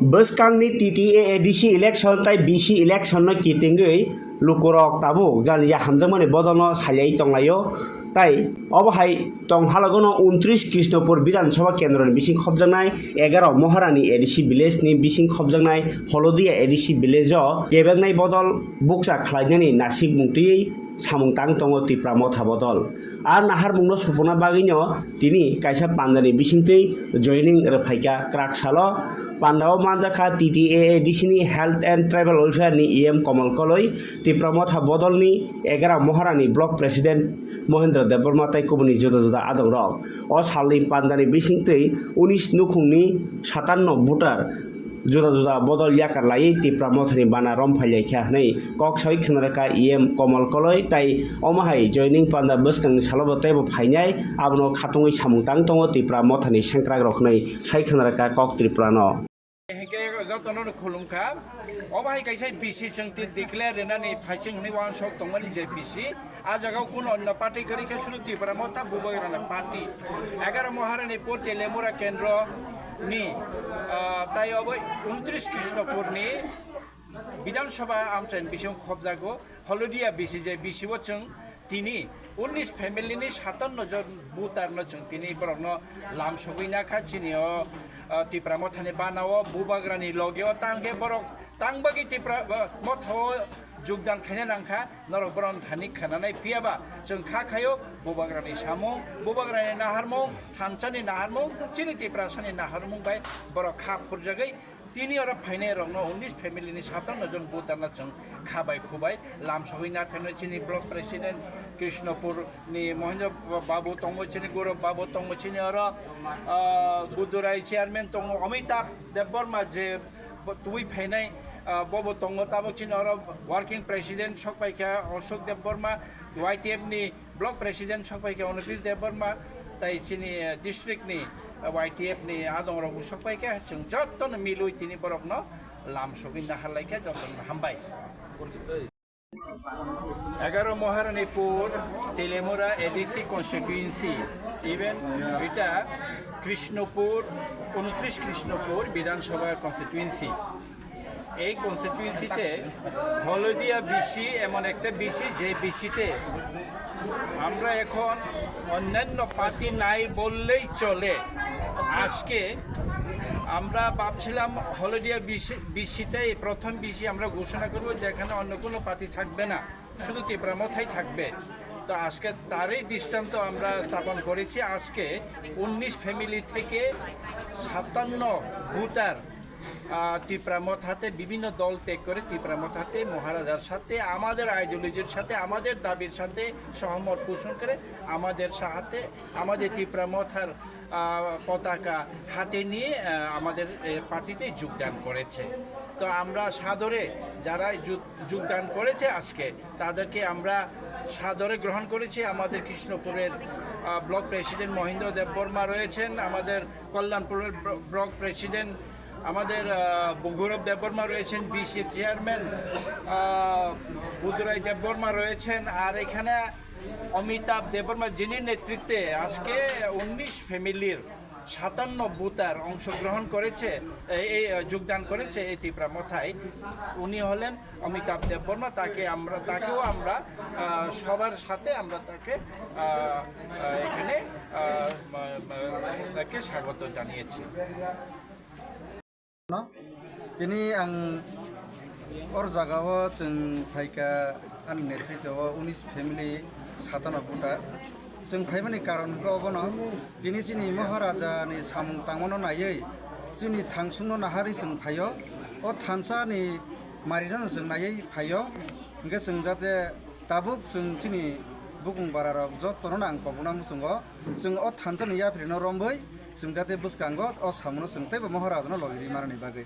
Boskanni TTA DC election tai BC election no kitingui lukurok tabuk jali ya hamjamani bodono sayai tonglayo tai obahai tong halagono 29 Krishnapur Biধানসভা কেন্দ্রनि बिसिं खबजानाय 11 महारानी ADC village नि बिसिं खबजानाय हलदिया ADC village गेबेंनाय बदल बुकजा खलायनायनि Nasib मुंतियै samung tang tongo Tipra Mothao Bodol ar nahar mungno supona bagino tini kaisa pandani bisingtei joining Phaikha krak salo pandao manjaka TTA disini health and travel welfare ni Kamal koloi Tipra Mothao Bodol ni 11 Maharani block president Mohendra Deborma tai Kubuni joda joda adong rok o salni pandani bisingtei 19 Nukhungni 57 voter joda joda Bodol Yakarwi Tipra Mothao bana rom phailaikhya nei kok soi khnarakha Kamal koloi tai omahai joining panda boskanni salobo tebo phainai abono khatungui samung tang tongo Tipra Mothao ni sengkrak rok nei sai khnarakha kok Tipra no Heke jotno khulumkha obai kaisa BC sengti declare renani phaising ni wan sok tongmani je BC a jagao kun onna party kari khe shuru Tipra Mothao bubagrana party 11 Maharani pur telemura kendro ni tai obai 29 Krishnapur ni বিধানসভা আমচাইন বিসং খবজাগো হলদিয়া BC যে BC বচং তিনি 19 ফ্যামিলিনি 57 জন বুতারনো চং তিনি বরন লাম Sabina খাচিনিও Tipra Mothao বানাও বুবাগ্রানি লগেও তাংগে বরক তাংবাগি Tipra Mothao যোগদান খাইনা নাংখা নরবরন Thani খানানাই পিয়াবা जों खाखायो बुबाग्रानि सामं बुबाग्रानि नाहारमं थानसानि नाहारमं चिनि Tipra सानि नाहारमं बाय बरक खा फुरजागै তিনি ওরা ফাইনে রং 19 ফ্যামিলিনি 57 জন বুতারনা जों খাবাই খুবাই লাম সহিনা থানো চিনি ব্লক প্রেসিডেন্ট কৃষ্ণপুর নি মহেন্দ্র বাবু তংমচিনি গৌরব বাবু তংমচিনি ওরা বুদ্ধরাই চেয়ারম্যান তং অমিতাভ দেববর্মা যে তুই ফাইনাই বব তং তাবো চিনি ওরা working president Phaikha Ashok Debbarma YTF নি block president Phaikha Anupil Debbarma তাই চিনি ডিস্ট্রিক্ট নি YTF ni adong rok Phaikha जों जत्तन मिलुइ तिनि बरक न लाम सबिना हालाइखा जत्तन हामबाय 11 Maharani pur telemura ADC constituency even এটা Krishnapur 29 Krishnapur বিধানসভা constituency এই কনস্টিটিউয়েন্সিতে হলদিয়া বিসি এমন একটা বিসি যে বিসিতে আমরা এখন অন্যান্য পার্টি নাই বললেই চলে আজকে আমরা ভাবছিলাম হলদিয়া বিসিটাই প্রথম বিসি আমরা ঘোষণা করব যেখানে অন্য কোনো পার্টি থাকবে না শুধু Tipra Mothao থাকবে তো আজকে তারই দৃষ্টান্ত আমরা স্থাপন করেছি আজকে 19 ফ্যামিলি থেকে 57 ভোটার Tipra Mothao বিভিন্ন দল ত্যাগ করে Tipra Mothao মহারাজার সাথে আমাদের আইডিওলজির সাথে আমাদের দাবির সাথে সহমত পোষণ করে আমাদের সাথে আমাদের Tipra Mothao পতাকা হাতে নিয়ে আমাদের পার্টিতে যোগদান করেছে তো আমরা সাদরে যারা যোগদান করেছে আজকে তাদেরকে আমরা সাদরে গ্রহণ করেছি আমাদের কৃষ্ণপুরের ব্লক প্রেসিডেন্ট মহেন্দ্র দেববর্মা রয়েছেন আমাদের কল্যাণপুরের ব্লক প্রেসিডেন্ট আমাদের গৌরব দেববর্মা রয়েছেন বিসি চেয়ারম্যান বুদ্ধরাই দেববর্মা রয়েছেন আর এখানে অমিতাভ দেববর্মা যিনি নেতৃত্বে আজকে 19 ফ্যামিলির 57 বুতার অংশগ্রহণ করেছে এই যোগদান করেছে এই Tipra Mothao উনি হলেন অমিতাভ দেববর্মা তাকেও আমরা সবার সাথে আমরা তাকে এখানে তাকে স্বাগত জানিয়েছি Tini ang jagao जों Phaikha ani netrito 19 family 57 buta जों फाइमानि कारणखौ अबनो दिनै जोंनि महाराजानि सामं तांमोनो नायै जोंनि थांसुनो नाहारि जों फायो अ थानसानि मारिनो जों नायै फायो इंगे जों जाते दाबुक जों जोंनि बुकुं बाराराव जत्तनो नां पबुना मुसुंगो जों अ थानसानि याफ्रिनो रम्बै जों जाते बुसकांगो अ सामनो जों तैबो महाराजानो लगिरि मारनि बागै